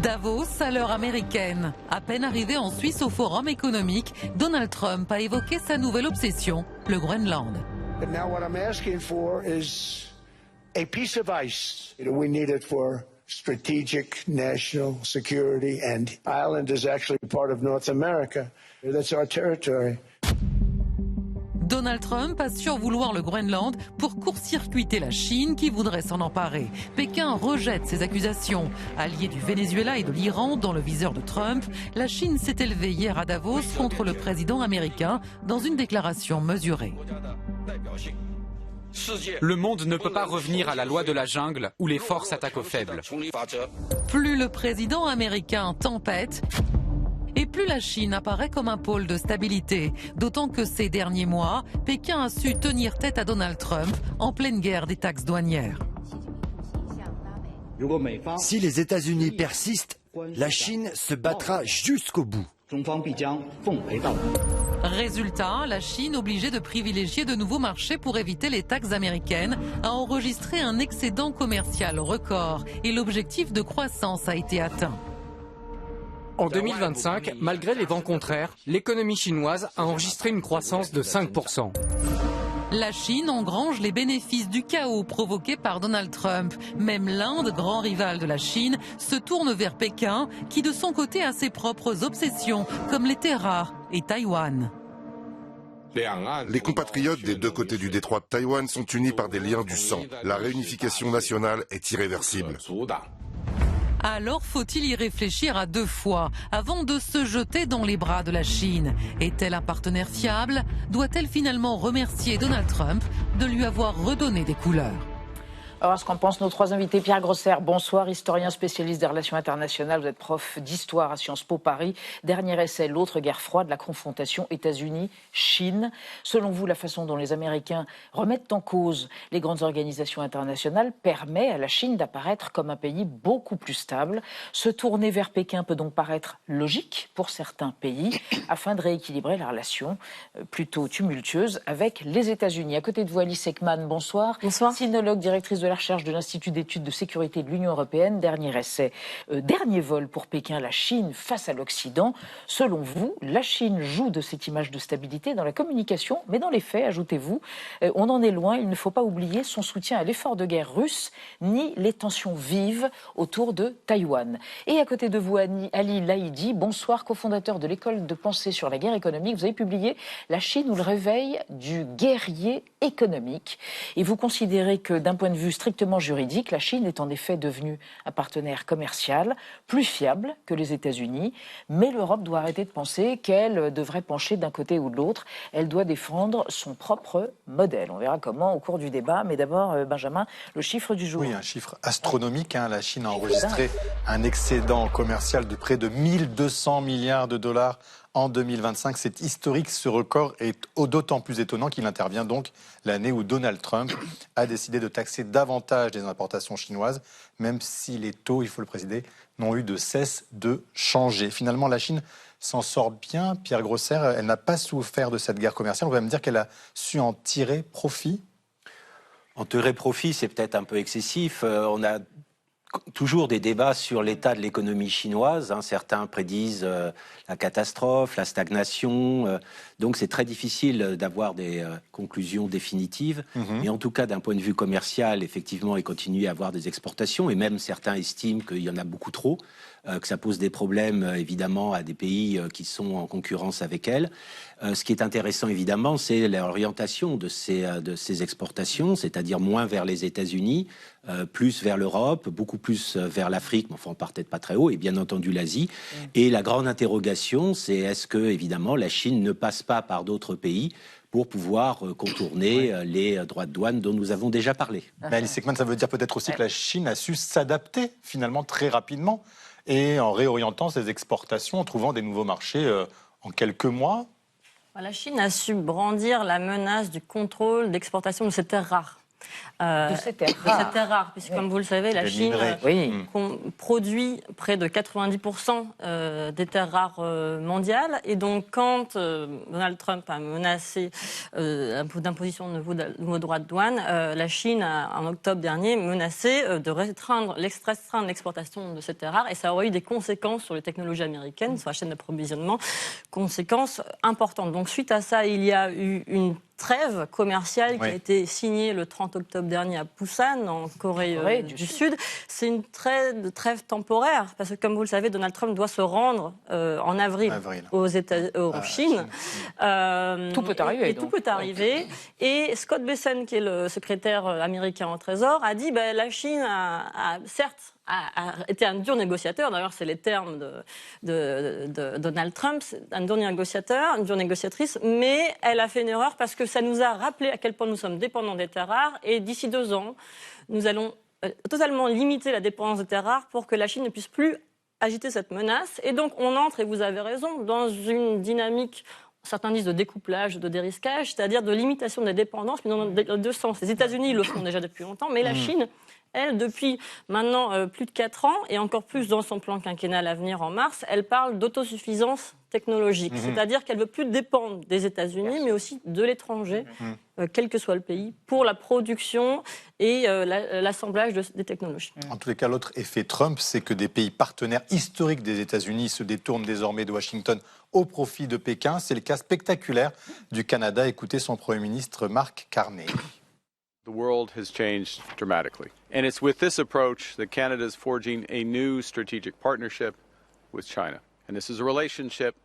Davos à l'heure américaine. À peine arrivé en Suisse au Forum économique, Donald Trump a évoqué sa nouvelle obsession, le Groenland. And now what I'm asking for is a piece of ice. We need it for strategic national security, and Ireland is actually part of North America. That's our territory. Donald Trump assure vouloir le Groenland pour court-circuiter la Chine qui voudrait s'en emparer. Pékin rejette ces accusations. Allié du Venezuela et de l'Iran dans le viseur de Trump, la Chine s'est élevée hier à Davos contre le président américain dans une déclaration mesurée. Le monde ne peut pas revenir à la loi de la jungle où les forts s'attaquent aux faibles. Plus le président américain tempête, et plus la Chine apparaît comme un pôle de stabilité. D'autant que ces derniers mois, Pékin a su tenir tête à Donald Trump en pleine guerre des taxes douanières. Si les États-Unis persistent, la Chine se battra jusqu'au bout. Résultat, la Chine, obligée de privilégier de nouveaux marchés pour éviter les taxes américaines, a enregistré un excédent commercial record et l'objectif de croissance a été atteint. En 2025, malgré les vents contraires, l'économie chinoise a enregistré une croissance de 5%. La Chine engrange les bénéfices du chaos provoqué par Donald Trump. Même l'Inde, grand rival de la Chine, se tourne vers Pékin, qui de son côté a ses propres obsessions, comme les terres rares et Taïwan. Les compatriotes des deux côtés du détroit de Taïwan sont unis par des liens du sang. La réunification nationale est irréversible. Alors faut-il y réfléchir à deux fois avant de se jeter dans les bras de la Chine? Est-elle un partenaire fiable? Doit-elle finalement remercier Donald Trump de lui avoir redonné des couleurs? Alors, ce qu'en pensent nos trois invités. Pierre Grosser, bonsoir, historien spécialiste des relations internationales. Vous êtes prof d'histoire à Sciences Po Paris. Dernier essai, l'autre guerre froide, la confrontation États-Unis-Chine. Selon vous, la façon dont les Américains remettent en cause les grandes organisations internationales permet à la Chine d'apparaître comme un pays beaucoup plus stable. Se tourner vers Pékin peut donc paraître logique pour certains pays afin de rééquilibrer la relation plutôt tumultueuse avec les États-Unis. À côté de vous, Alice Ekman, bonsoir. Bonsoir. Sinologue, directrice de la recherche de l'Institut d'études de sécurité de l'Union européenne. Dernier essai, dernier vol pour Pékin, la Chine face à l'Occident. Selon vous, la Chine joue de cette image de stabilité dans la communication, mais dans les faits, ajoutez-vous, on en est loin. Il ne faut pas oublier son soutien à l'effort de guerre russe, ni les tensions vives autour de Taïwan. Et à côté de vous, Ali Laïdi, bonsoir, cofondateur de l'école de pensée sur la guerre économique. Vous avez publié La Chine ou le réveil du guerrier économique. Et vous considérez que d'un point de vue strictement juridique, la Chine est en effet devenue un partenaire commercial plus fiable que les États-Unis, mais l'Europe doit arrêter de penser qu'elle devrait pencher d'un côté ou de l'autre. Elle doit défendre son propre modèle. On verra comment au cours du débat, mais d'abord, Benjamin, le chiffre du jour. Oui, un chiffre astronomique. La Chine a enregistré un excédent commercial de près de 1200 milliards de dollars en 2025. C'est historique, ce record est d'autant plus étonnant qu'il intervient donc l'année où Donald Trump a décidé de taxer davantage les importations chinoises, même si les taux, il faut le préciser, n'ont eu de cesse de changer. Finalement, la Chine s'en sort bien. Pierre Grosser, elle n'a pas souffert de cette guerre commerciale. On va me dire qu'elle a su en tirer profit. En tirer profit, c'est peut-être un peu excessif. On a toujours des débats sur l'état de l'économie chinoise. Certains prédisent la catastrophe, la stagnation. Donc c'est très difficile d'avoir des conclusions définitives. Mais en tout cas, d'un point de vue commercial, effectivement, il continue à avoir des exportations. Et même certains estiment qu'il y en a beaucoup trop, que ça pose des problèmes, évidemment, à des pays qui sont en concurrence avec elle. Ce qui est intéressant, évidemment, c'est l'orientation de ces exportations, c'est-à-dire moins vers les États-Unis, plus vers l'Europe, beaucoup plus vers l'Afrique, mais enfin on part peut-être pas très haut, et bien entendu l'Asie. Et la grande interrogation, c'est est-ce que, évidemment, la Chine ne passe pas par d'autres pays pour pouvoir contourner les droits de douane dont nous avons déjà parlé. Mais Alice Ekman, ça veut dire peut-être aussi que la Chine a su s'adapter finalement très rapidement et en réorientant ses exportations, en trouvant des nouveaux marchés en quelques mois. La Chine a su brandir la menace du contrôle d'exportation de ces terres rares. De cette terre rare, puisque comme vous le savez, la Chine produit près de 90% des terres rares mondiales. Et donc, quand Donald Trump a menacé d'imposition de nouveaux droits de douane, la Chine a, en octobre dernier, menacé de restreindre l'exportation de ces terres rares. Et ça aurait eu des conséquences sur les technologies américaines, sur la chaîne d'approvisionnement, conséquences importantes. Donc, suite à ça, il y a eu une trêve commerciale qui a été signée le 30 octobre dernier à Busan, en Corée du Sud. C'est une trêve temporaire, parce que comme vous le savez, Donald Trump doit se rendre en avril. En Chine. Tout peut arriver. Tout peut arriver. Et Scott Bessent, qui est le secrétaire américain au Trésor, a dit la Chine a certes été un dur négociateur. D'ailleurs, c'est les termes de Donald Trump, un dur négociateur, une dure négociatrice, mais elle a fait une erreur parce que ça nous a rappelé à quel point nous sommes dépendants des terres rares, et d'ici 2 ans, nous allons totalement limiter la dépendance des terres rares pour que la Chine ne puisse plus agiter cette menace. Et donc, on entre, et vous avez raison, dans une dynamique, certains disent de découplage, de dérisquage, c'est-à-dire de limitation des dépendances, mais dans les deux sens. Les États-Unis le font déjà depuis longtemps, mais la Chine, elle, depuis maintenant plus de 4 ans, et encore plus dans son plan quinquennal à venir en mars, elle parle d'autosuffisance technologique. C'est-à-dire qu'elle ne veut plus dépendre des États-Unis, mais aussi de l'étranger, quel que soit le pays, pour la production et l'assemblage des technologies. En tous les cas, l'autre effet Trump, c'est que des pays partenaires historiques des États-Unis se détournent désormais de Washington au profit de Pékin. C'est le cas spectaculaire du Canada. Écoutez son Premier ministre Mark Carney. The world has changed dramatically. And it's with this approach that Canada is forging a new strategic partnership with China. And this is a relationship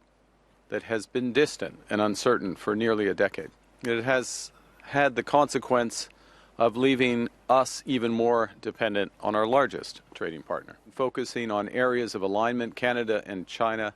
that has been distant and uncertain for nearly a decade. It has had the consequence of leaving us even more dependent on our largest trading partner. Focusing on areas of alignment, Canada and China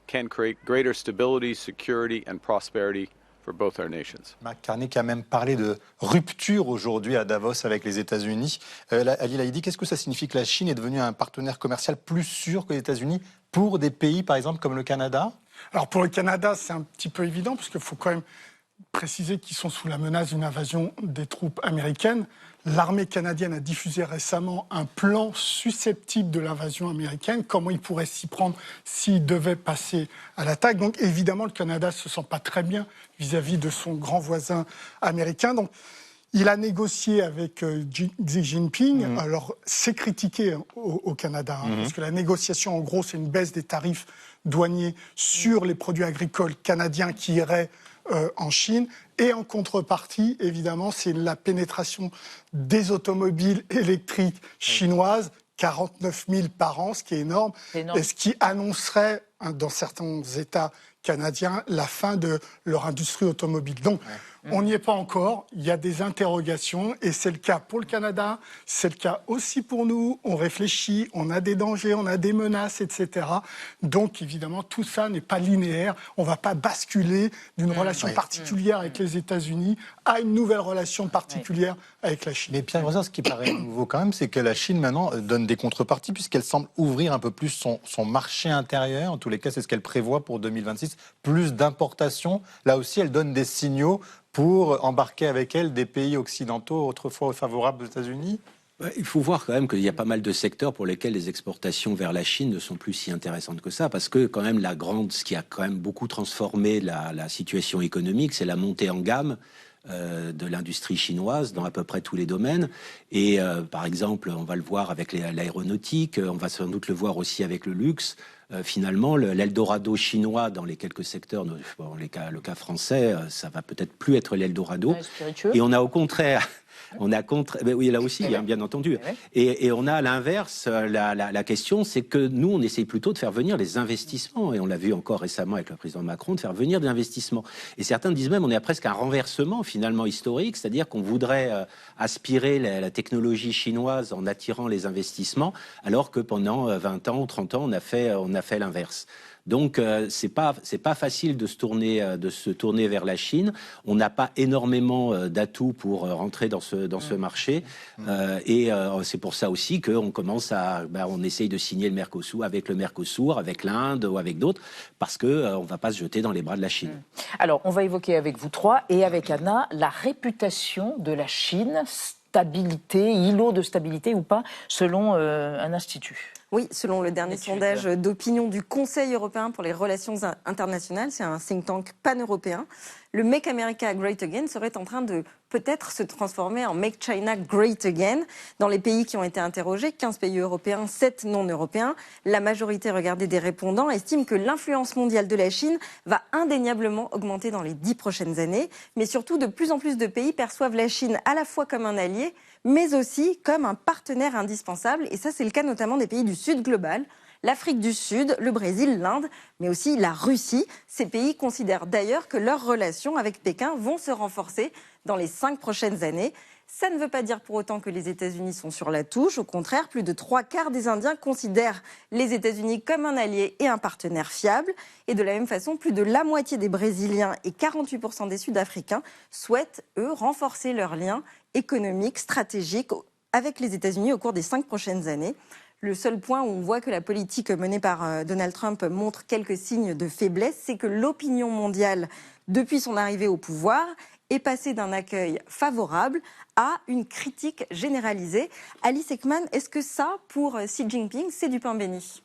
can create greater stability, security, and prosperity for both our nations. Mark Carney qui a même parlé de rupture aujourd'hui à Davos avec les États-Unis. Ali Laïdi, qu'est-ce que ça signifie que la Chine est devenue un partenaire commercial plus sûr que les États-Unis pour des pays, par exemple, comme le Canada? Alors pour le Canada, c'est un petit peu évident, parce qu'il faut quand même préciser qu'ils sont sous la menace d'une invasion des troupes américaines. L'armée canadienne a diffusé récemment un plan susceptible de l'invasion américaine, comment il pourrait s'y prendre s'il devait passer à l'attaque. Donc évidemment, le Canada ne se sent pas très bien vis-à-vis de son grand voisin américain. Donc il a négocié avec Xi Jinping. Alors c'est critiqué au Canada, parce que la négociation, en gros, c'est une baisse des tarifs douaniers sur les produits agricoles canadiens qui iraient en Chine. Et en contrepartie, évidemment, c'est la pénétration des automobiles électriques chinoises, 49 000 par an, ce qui est énorme. Et ce qui annoncerait, dans certains États canadiens, la fin de leur industrie automobile. Donc, on n'y est pas encore, il y a des interrogations, et c'est le cas pour le Canada, c'est le cas aussi pour nous. On réfléchit, on a des dangers, on a des menaces, etc. Donc, évidemment, tout ça n'est pas linéaire. On ne va pas basculer d'une relation particulière avec les États-Unis à une nouvelle relation particulière avec la Chine. Mais Pierre Grosser, ce qui paraît nouveau quand même, c'est que la Chine, maintenant, donne des contreparties, puisqu'elle semble ouvrir un peu plus son marché intérieur. En tous les cas, c'est ce qu'elle prévoit pour 2026. Plus d'importations. Là aussi, elle donne des signaux pour embarquer avec elle des pays occidentaux autrefois favorables aux États-Unis? Il faut voir quand même qu'il y a pas mal de secteurs pour lesquels les exportations vers la Chine ne sont plus si intéressantes que ça, parce que quand même ce qui a quand même beaucoup transformé la situation économique, c'est la montée en gamme de l'industrie chinoise dans à peu près tous les domaines. Et par exemple, on va le voir avec l'aéronautique, on va sans doute le voir aussi avec le luxe. Finalement, l'Eldorado chinois dans les quelques secteurs, le cas français, ça va peut-être plus être l'Eldorado. Et on a au contraire... oui, là aussi, bien entendu. Et on a à l'inverse, la question, c'est que nous, on essaye plutôt de faire venir les investissements. Et on l'a vu encore récemment avec le président Macron, de faire venir des investissements. Et certains disent même, on est à presque un renversement, finalement, historique, c'est-à-dire qu'on voudrait aspirer la technologie chinoise en attirant les investissements, alors que pendant 20 ans ou 30 ans, on a fait l'inverse. Donc c'est pas facile de se tourner vers la Chine. On n'a pas énormément d'atouts pour rentrer dans ce marché et c'est pour ça aussi qu'on commence on essaye de signer le Mercosur, avec l'Inde ou avec d'autres, parce que on va pas se jeter dans les bras de la Chine. Alors on va évoquer avec vous trois et avec Anna la réputation de la Chine, stabilité, îlot de stabilité ou pas, selon un institut. Oui, selon le dernier sondage d'opinion du Conseil européen pour les relations internationales, c'est un think tank pan-européen, le Make America Great Again serait en train de peut-être se transformer en Make China Great Again. Dans les pays qui ont été interrogés, 15 pays européens, 7 non-européens, la majorité regardée des répondants estime que l'influence mondiale de la Chine va indéniablement augmenter dans les 10 prochaines années. Mais surtout, de plus en plus de pays perçoivent la Chine à la fois comme un allié, mais aussi comme un partenaire indispensable. Et ça, c'est le cas notamment des pays du Sud global, l'Afrique du Sud, le Brésil, l'Inde, mais aussi la Russie. Ces pays considèrent d'ailleurs que leurs relations avec Pékin vont se renforcer dans les 5 prochaines années. Ça ne veut pas dire pour autant que les États-Unis sont sur la touche. Au contraire, plus de 3/4 des Indiens considèrent les États-Unis comme un allié et un partenaire fiable. Et de la même façon, plus de la moitié des Brésiliens et 48% des Sud-Africains souhaitent, eux, renforcer leurs liens économiques, stratégiques avec les États-Unis au cours des 5 prochaines années. Le seul point où on voit que la politique menée par Donald Trump montre quelques signes de faiblesse, c'est que l'opinion mondiale, depuis son arrivée au pouvoir, est passée d'un accueil favorable à une critique généralisée. Alice Ekman, est-ce que ça, pour Xi Jinping, c'est du pain béni ?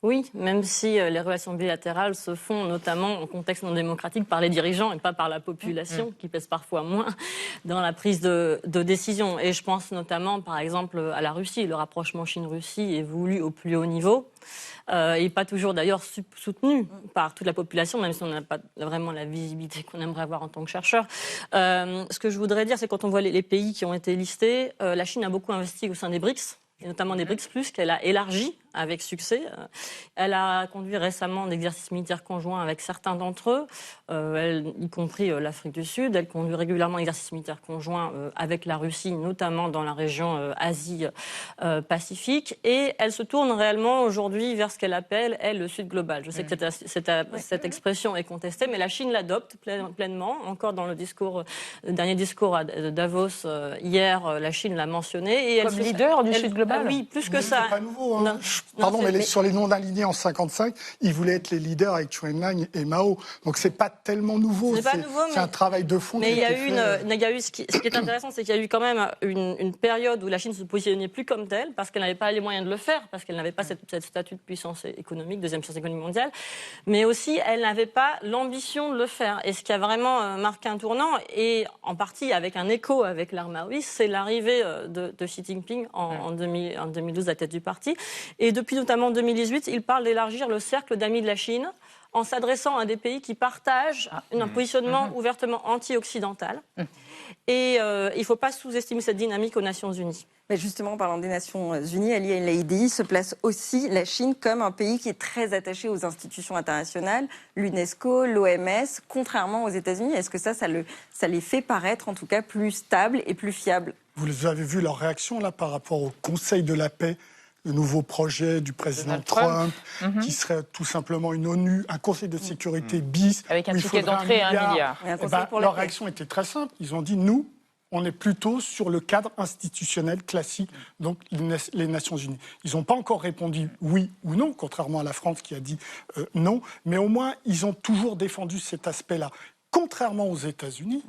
Oui, même si les relations bilatérales se font notamment en contexte non démocratique par les dirigeants et pas par la population, qui pèse parfois moins dans la prise de décision. Et je pense notamment, par exemple, à la Russie. Le rapprochement Chine-Russie est voulu au plus haut niveau. Et pas toujours d'ailleurs soutenu par toute la population, même si on n'a pas vraiment la visibilité qu'on aimerait avoir en tant que chercheur. Ce que je voudrais dire, c'est quand on voit les pays qui ont été listés, la Chine a beaucoup investi au sein des BRICS, et notamment des BRICS+, qu'elle a élargi avec succès. Elle a conduit récemment d'exercices militaires conjoints avec certains d'entre eux, y compris l'Afrique du Sud. Elle conduit régulièrement d'exercices militaires conjoints avec la Russie, notamment dans la région Asie-Pacifique. Et elle se tourne réellement aujourd'hui vers ce qu'elle appelle, elle, le Sud global. Je sais que cette expression est contestée, mais la Chine l'adopte pleinement. Encore dans le dernier discours de Davos hier, la Chine l'a mentionné. Et comme leader du Sud global. Oui, plus que ça. C'est pas nouveau. Hein. Sur les non-alignés en 1955, ils voulaient être les leaders avec Zhou Enlai et Mao. Donc c'est pas tellement nouveau. C'est un travail de fond. Mais ce qui est intéressant, c'est qu'il y a eu quand même une période où la Chine se positionnait plus comme telle, parce qu'elle n'avait pas les moyens de le faire, parce qu'elle n'avait pas cette statut de puissance économique, deuxième puissance économique mondiale, mais aussi elle n'avait pas l'ambition de le faire. Et ce qui a vraiment marqué un tournant, et en partie avec un écho avec l'ère maoïste, c'est l'arrivée de Xi Jinping en 2012 à la tête du parti. Et depuis notamment 2018, il parle d'élargir le cercle d'amis de la Chine en s'adressant à des pays qui partagent un positionnement ouvertement anti-occidental. Et il ne faut pas sous-estimer cette dynamique aux Nations Unies. Mais justement, en parlant des Nations Unies, Ali El-Laïdi se place aussi la Chine comme un pays qui est très attaché aux institutions internationales, l'UNESCO, l'OMS, contrairement aux États-Unis. Est-ce que ça les fait paraître en tout cas plus stables et plus fiables ? Vous avez vu leur réaction là par rapport au Conseil de la paix, le nouveau projet du président Trump, qui serait tout simplement une ONU, un Conseil de sécurité bis. Avec un ticket d'entrée à 1 milliard. Leur réaction était très simple. Ils ont dit, nous, on est plutôt sur le cadre institutionnel classique, donc les Nations Unies. Ils n'ont pas encore répondu oui ou non, contrairement à la France qui a dit non, mais au moins, ils ont toujours défendu cet aspect-là. Contrairement aux États-Unis,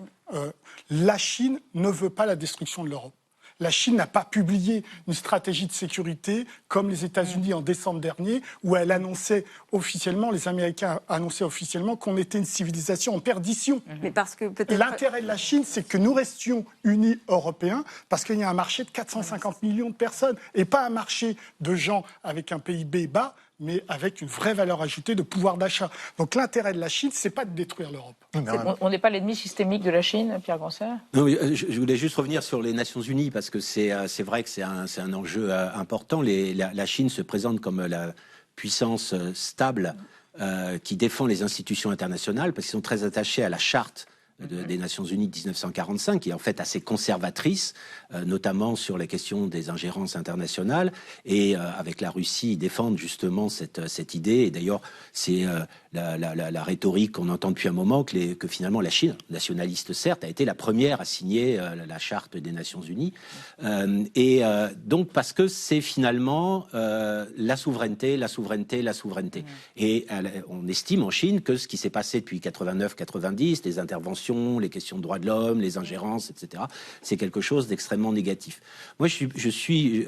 la Chine ne veut pas la destruction de l'Europe. La Chine n'a pas publié une stratégie de sécurité comme les États-Unis en décembre dernier, où elle annonçait officiellement, les Américains annonçaient officiellement qu'on était une civilisation en perdition. Mais parce que peut-être... L'intérêt de la Chine, c'est que nous restions unis Européens, parce qu'il y a un marché de 450 millions de personnes, et pas un marché de gens avec un PIB bas, mais avec une vraie valeur ajoutée de pouvoir d'achat. Donc l'intérêt de la Chine, c'est pas de détruire l'Europe. On n'est pas l'ennemi systémique de la Chine, Pierre Grosser ? Non, je voulais juste revenir sur les Nations Unies, parce que c'est vrai que c'est un enjeu important. La Chine se présente comme la puissance stable qui défend les institutions internationales, parce qu'ils sont très attachés à la charte des Nations Unies de 1945, qui est en fait assez conservatrice, notamment sur les questions des ingérences internationales. Et avec la Russie, ils défendent justement cette idée. Et d'ailleurs, c'est la rhétorique qu'on entend depuis un moment que finalement la Chine, nationaliste certes, a été la première à signer la charte des Nations Unies. Donc parce que c'est finalement la souveraineté. Et on estime en Chine que ce qui s'est passé depuis 89-90, les interventions, les questions de droits de l'homme, les ingérences, etc., c'est quelque chose d'extrêmement négatif. Moi, je suis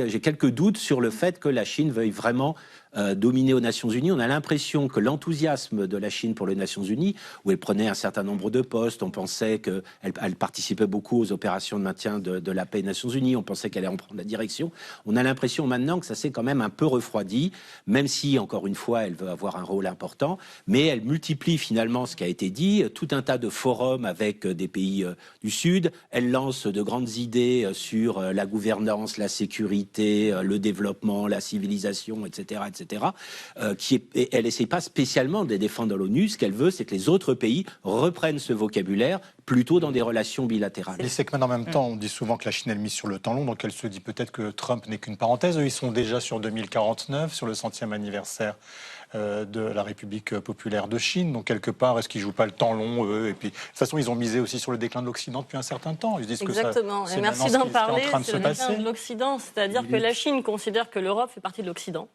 j'ai quelques doutes sur le fait que la Chine veuille vraiment dominer aux Nations Unies. On a l'impression que l'enthousiasme de la Chine pour les Nations Unies, où elle prenait un certain nombre de postes, on pensait qu'elle participait beaucoup aux opérations de maintien de la paix des Nations Unies, on pensait qu'elle allait en prendre la direction. On a l'impression maintenant que ça s'est quand même un peu refroidi, même si, encore une fois, elle veut avoir un rôle important, mais elle multiplie finalement ce qui a été dit, tout un tas de forums avec des pays du Sud. Elle lance de grandes idées sur la gouvernance, la sécurité, le développement, la civilisation, etc., etc. Elle n'essaie pas spécialement de les défendre dans l'ONU. Ce qu'elle veut, c'est que les autres pays reprennent ce vocabulaire plutôt dans des relations bilatérales. Et c'est que en même temps, on dit souvent que la Chine elle mise sur le temps long, donc elle se dit peut-être que Trump n'est qu'une parenthèse. Eux, ils sont déjà sur 2049, sur le 100e anniversaire de la République populaire de Chine. Donc quelque part, est-ce qu'ils jouent pas le temps long, eux? Et puis de toute façon, ils ont misé aussi sur le déclin de l'Occident depuis un certain temps. Ils disent exactement. Que ça, et merci d'en parler. C'est le déclin de l'Occident, c'est-à-dire que la Chine considère que l'Europe fait partie de l'Occident.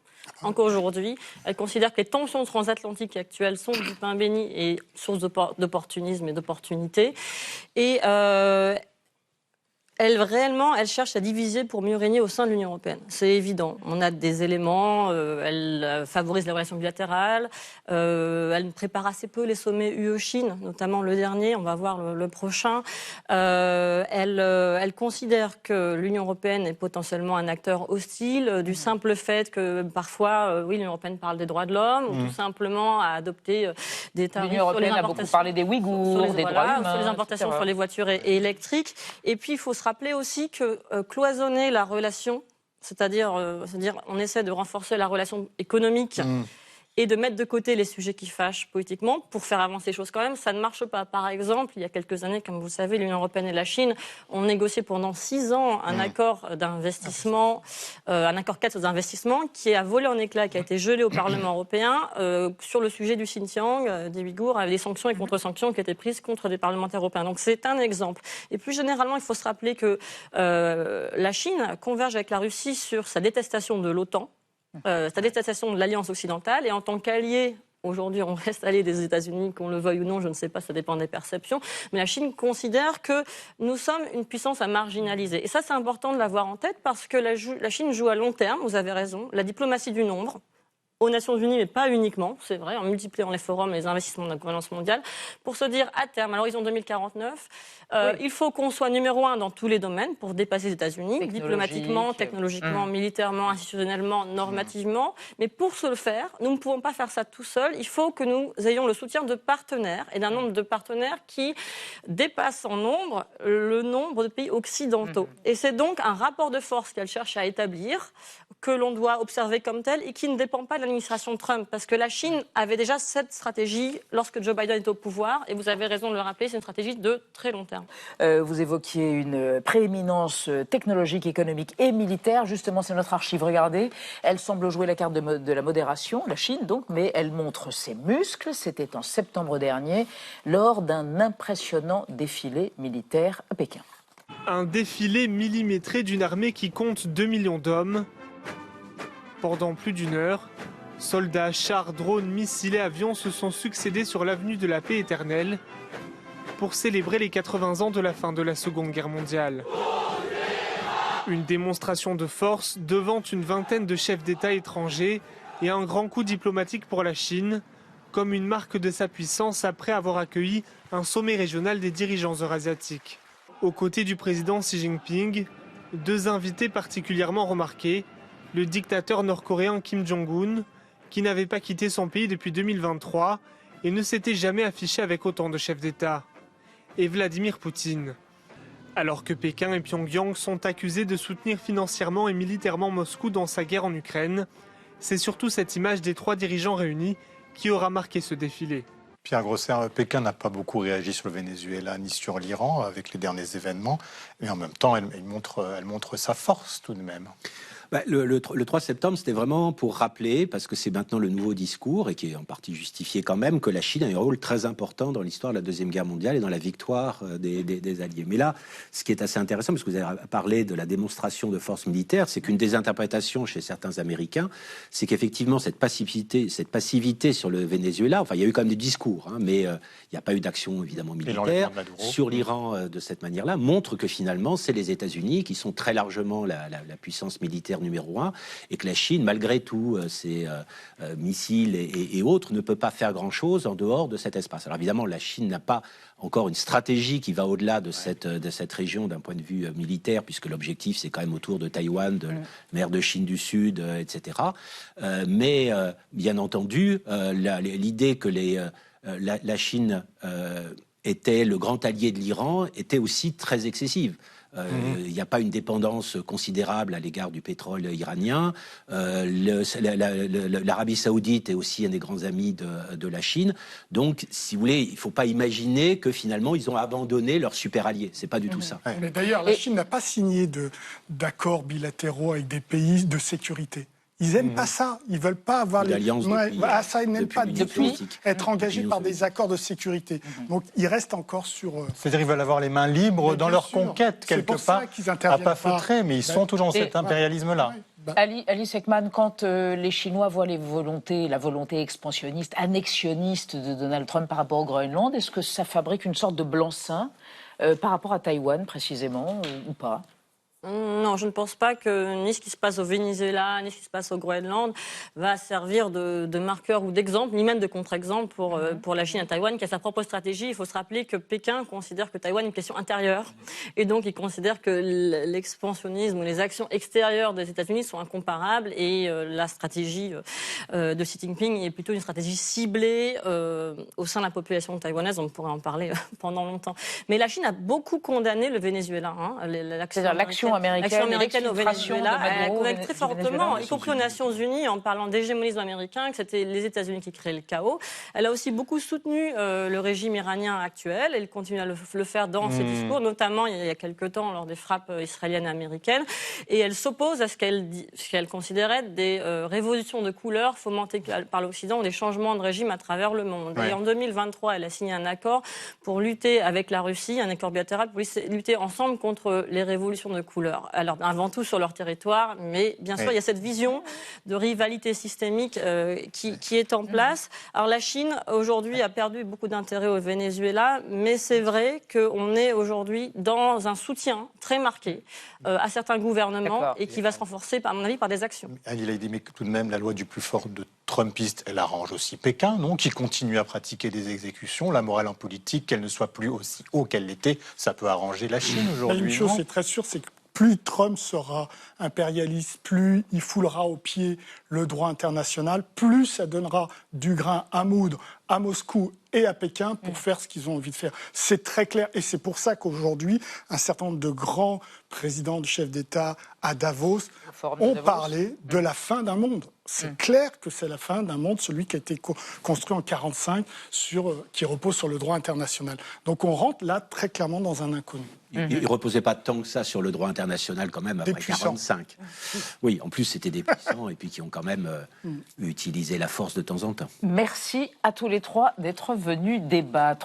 Encore aujourd'hui, elle considère que les tensions transatlantiques actuelles sont du pain béni et source d'opportunisme et d'opportunité. Et elle cherche à diviser pour mieux régner au sein de l'Union européenne. C'est évident. On a des éléments, elle favorise les relations bilatérales, elle prépare assez peu les sommets UE-Chine, notamment le dernier, on va voir le prochain. Elle considère que l'Union européenne est potentiellement un acteur hostile, du simple fait que parfois, l'Union européenne parle des droits de l'homme, ou tout simplement a adopté des tarifs l'Union européenne a beaucoup parlé des Ouïghours, des droits humains, sur les importations, etc. Sur les voitures électriques. Et puis, il faut se rappeler aussi que cloisonner la relation, c'est-à-dire on essaie de renforcer la relation économique et de mettre de côté les sujets qui fâchent politiquement pour faire avancer les choses quand même, ça ne marche pas. Par exemple, il y a quelques années, comme vous le savez, l'Union européenne et la Chine ont négocié pendant 6 ans un accord d'investissement, un accord cadre d'investissement qui a volé en éclats, qui a été gelé au Parlement européen sur le sujet du Xinjiang, des Ouïghours, avec des sanctions et contre-sanctions qui étaient prises contre des parlementaires européens. Donc c'est un exemple. Et plus généralement, il faut se rappeler que la Chine converge avec la Russie sur sa détestation de l'OTAN, sa détestation de l'Alliance occidentale, et en tant qu'allié, aujourd'hui on reste allié des États-Unis, qu'on le veuille ou non, je ne sais pas, ça dépend des perceptions, mais la Chine considère que nous sommes une puissance à marginaliser. Et ça c'est important de l'avoir en tête parce que la Chine joue à long terme, vous avez raison, la diplomatie du nombre, aux Nations Unies, mais pas uniquement, c'est vrai, en multipliant les forums et les investissements de la gouvernance mondiale, pour se dire à terme, à l'horizon 2049, il faut qu'on soit numéro 1 dans tous les domaines pour dépasser les États-Unis, diplomatiquement, technologiquement, militairement, institutionnellement, normativement. Mais pour ce faire, nous ne pouvons pas faire ça tout seuls. Il faut que nous ayons le soutien de partenaires et d'un nombre de partenaires qui dépasse en nombre le nombre de pays occidentaux. Et c'est donc un rapport de force qu'elle cherche à établir, que l'on doit observer comme tel et qui ne dépend pas de l'administration Trump. Parce que la Chine avait déjà cette stratégie lorsque Joe Biden était au pouvoir. Et vous avez raison de le rappeler, c'est une stratégie de très long terme. Vous évoquiez une prééminence technologique, économique et militaire. Justement, c'est notre archive. Regardez, elle semble jouer la carte de la modération, la Chine donc, mais elle montre ses muscles. C'était en septembre dernier, lors d'un impressionnant défilé militaire à Pékin. Un défilé millimétré d'une armée qui compte 2 millions d'hommes. Pendant plus d'une heure, soldats, chars, drones, missiles et avions se sont succédés sur l'avenue de la paix éternelle pour célébrer les 80 ans de la fin de la Seconde Guerre mondiale. Une démonstration de force devant une vingtaine de chefs d'État étrangers et un grand coup diplomatique pour la Chine, comme une marque de sa puissance après avoir accueilli un sommet régional des dirigeants eurasiatiques. Aux côtés du président Xi Jinping, 2 invités particulièrement remarqués, le dictateur nord-coréen Kim Jong-un, qui n'avait pas quitté son pays depuis 2023 et ne s'était jamais affiché avec autant de chefs d'État, et Vladimir Poutine. Alors que Pékin et Pyongyang sont accusés de soutenir financièrement et militairement Moscou dans sa guerre en Ukraine, c'est surtout cette image des 3 dirigeants réunis qui aura marqué ce défilé. Pierre Grosser, Pékin n'a pas beaucoup réagi sur le Venezuela ni sur l'Iran avec les derniers événements, mais en même temps, elle montre sa force tout de même. Le 3 septembre, c'était vraiment pour rappeler, parce que c'est maintenant le nouveau discours, et qui est en partie justifié quand même, que la Chine a eu un rôle très important dans l'histoire de la Deuxième Guerre mondiale et dans la victoire des Alliés. Mais là, ce qui est assez intéressant, parce que vous avez parlé de la démonstration de force militaire, c'est qu'une des interprétations chez certains Américains, c'est qu'effectivement, cette passivité sur le Venezuela, enfin, il y a eu quand même des discours, hein, mais il n'y a pas eu d'action, évidemment, militaire sur l'Iran de cette manière-là, montre que finalement, c'est les États-Unis qui sont très largement la puissance militaire numéro 1, et que la Chine, malgré tout ses missiles et autres, ne peut pas faire grand-chose en dehors de cet espace. Alors évidemment, la Chine n'a pas encore une stratégie qui va au-delà de cette région d'un point de vue militaire, puisque l'objectif, c'est quand même autour de Taïwan, de mer de Chine du Sud, etc. Mais bien entendu, l'idée que la Chine était le grand allié de l'Iran était aussi très excessive. Il n'y a pas une dépendance considérable à l'égard du pétrole iranien. L'Arabie Saoudite est aussi un des grands amis de la Chine. Donc, si vous voulez, il ne faut pas imaginer que finalement, ils ont abandonné leur super allié. C'est pas du tout ça. Mais d'ailleurs, la Chine n'a pas signé d'accords bilatéraux avec des pays de sécurité. Ils n'aiment pas ça. Ils ne veulent pas avoir ça, ils n'aiment pas du tout être engagés par des accords de sécurité. Donc, ils restent encore sur... C'est-à-dire qu'ils veulent avoir les mains libres dans leur conquête, quelque part, à pas feutrer, mais ils sont toujours dans cet impérialisme-là. Alice Ekman, quand les Chinois voient la volonté expansionniste, annexionniste de Donald Trump par rapport au Groenland, est-ce que ça fabrique une sorte de blanc-seing par rapport à Taïwan, précisément, ou pas ? Non, je ne pense pas que ni ce qui se passe au Venezuela, ni ce qui se passe au Groenland va servir de marqueur ou d'exemple, ni même de contre-exemple pour la Chine et Taïwan, qui a sa propre stratégie. Il faut se rappeler que Pékin considère que Taïwan est une question intérieure, et donc il considère que l'expansionnisme ou les actions extérieures des États-Unis sont incomparables, et la stratégie de Xi Jinping est plutôt une stratégie ciblée au sein de la population taïwanaise. On pourrait en parler pendant longtemps. Mais la Chine a beaucoup condamné le Venezuela. L'action américaine au Venezuela, elle condamne très fortement, y compris aux Nations Unies, en parlant d'hégémonisme américain, que c'était les États-Unis qui créaient le chaos. Elle a aussi beaucoup soutenu le régime iranien actuel. Elle continue à le faire dans ses discours, notamment il y a quelque temps lors des frappes israéliennes et américaines. Et elle s'oppose à ce qu'elle considérait des révolutions de couleur fomentées par l'Occident ou des changements de régime à travers le monde. Et en 2023, elle a signé un accord pour lutter avec la Russie, un accord bilatéral pour lutter ensemble contre les révolutions de couleur. Alors, avant tout sur leur territoire, mais bien sûr, il y a cette vision de rivalité systémique qui est en place. Alors, la Chine, aujourd'hui, a perdu beaucoup d'intérêt au Venezuela, mais c'est vrai qu'on est aujourd'hui dans un soutien très marqué à certains gouvernements et qui va se renforcer, à mon avis, par des actions. Il a dit, mais tout de même, la loi du plus fort de Trumpiste, elle arrange aussi Pékin, non, qui continue à pratiquer des exécutions. La morale en politique, qu'elle ne soit plus aussi haut qu'elle l'était, ça peut arranger la Chine aujourd'hui. Une chose, c'est très sûr, c'est que plus Trump sera impérialiste, plus il foulera aux pieds le droit international, plus ça donnera du grain à moudre à Moscou et à Pékin pour faire ce qu'ils ont envie de faire. C'est très clair, et c'est pour ça qu'aujourd'hui, un certain nombre de grands présidents de chefs d'État à Davos ont parlé de la fin d'un monde. C'est clair que c'est la fin d'un monde, celui qui a été construit en 1945, qui repose sur le droit international. Donc on rentre là très clairement dans un inconnu. Il ne reposait pas tant que ça sur le droit international quand même après 1945. Oui, en plus c'était des puissants et puis qui ont quand même utilisé la force de temps en temps. Merci à tous les trois d'être venus débattre.